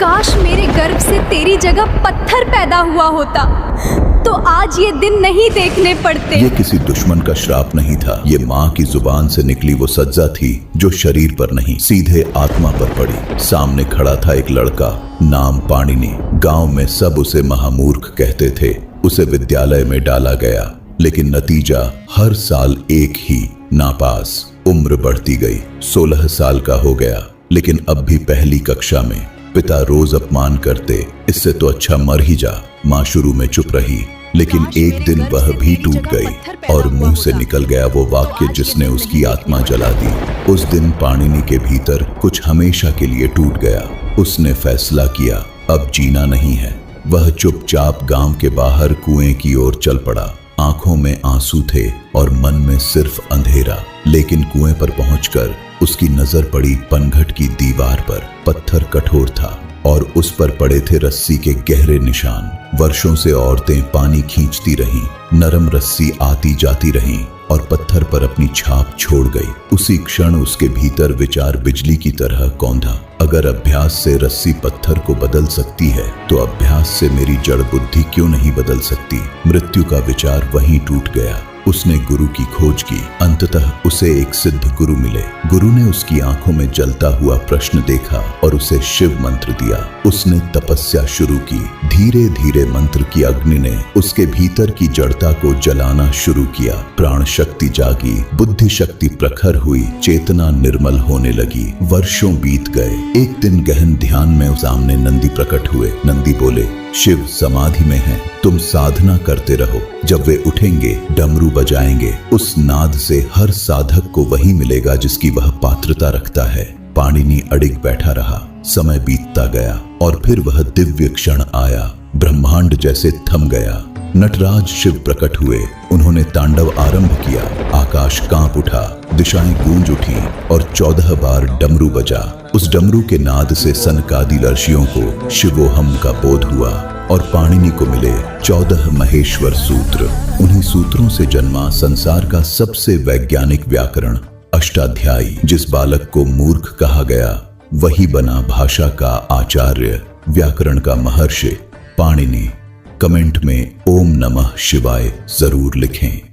काश मेरे गर्भ से तेरी जगह पत्थर पैदा हुआ होता तो आज ये दिन नहीं देखने पड़ते। ये किसी दुश्मन का श्राप नहीं था, ये माँ की जुबान से निकली वो सज्जा थी जो शरीर पर नहीं सीधे आत्मा पर पड़ी। सामने खड़ा था एक लड़का, नाम पाणिनि। गांव में सब उसे महामूर्ख कहते थे। उसे विद्यालय में डाला गया, लेकिन नतीजा हर साल एक ही, नापास। उम्र बढ़ती गई, 16 साल का हो गया, लेकिन अब भी पहली कक्षा में। पिता रोज अपमान करते, इससे तो अच्छा मर ही जा। माँ शुरू में चुप रही, लेकिन एक दिन वह भी टूट गई और मुंह से निकल गया वो वाक्य जिसने उसकी आत्मा जला दी। उस दिन पाणिनि के भीतर कुछ हमेशा के लिए टूट गया। उसने फैसला किया, अब जीना नहीं है। वह चुपचाप गांव के बाहर कुएं की ओर चल पड़ा। आंखों में आंसू थे और मन में सिर्फ अंधेरा। लेकिन कुएं पर पहुंचकर उसकी नजर पड़ी पनघट की दीवार पर। पत्थर कठोर था और उस पर पड़े थे रस्सी के गहरे निशान। वर्षों से औरतें पानी खींचती रहीं, नरम रस्सी आती जाती रहीं और पत्थर पर अपनी छाप छोड़ गई। उसी क्षण उसके भीतर विचार बिजली की तरह कौंधा, अगर अभ्यास से रस्सी पत्थर को बदल सकती है तो अभ्यास से मेरी जड़ बुद्धि क्यों नहीं बदल सकती। मृत्यु का विचार वहीं टूट गया। उसने गुरु की खोज की। अंततः उसे एक सिद्ध गुरु मिले। गुरु ने उसकी आंखों में जलता हुआ प्रश्न देखा और उसे शिव मंत्र दिया। उसने तपस्या शुरू की। धीरे धीरे मंत्र की अग्नि ने उसके भीतर की जड़ता को जलाना शुरू किया। प्राण शक्ति जागी, बुद्धि शक्ति प्रखर हुई, चेतना निर्मल होने लगी। वर्षों बीत गए। एक दिन गहन ध्यान में सामने नंदी प्रकट हुए। नंदी बोले, शिव समाधि में हैं, तुम साधना करते रहो। जब वे उठेंगे, डमरू बजाएंगे, उस नाद से हर साधक को वही मिलेगा जिसकी वह पात्रता रखता है। पाणिनि अडिग बैठा रहा। समय बीतता गया और फिर वह दिव्य क्षण आया। ब्रह्मांड जैसे थम गया। नटराज शिव प्रकट हुए। उन्होंने तांडव आरंभ किया। आकाश कांप उठा, दिशाएं गूंज उठी और 14 बार डमरू बजा। उस डमरू के नाद से सनकादिक ऋषियों को शिवोहम का बोध हुआ और पाणिनि को मिले 14 महेश्वर सूत्र। उन्हीं सूत्रों से जन्मा संसार का सबसे वैज्ञानिक व्याकरण अष्टाध्यायी। जिस बालक को मूर्ख कहा गया वही बना भाषा का आचार्य, व्याकरण का महर्षि पाणिनि। कमेंट में ओम नमः शिवाय जरूर लिखें।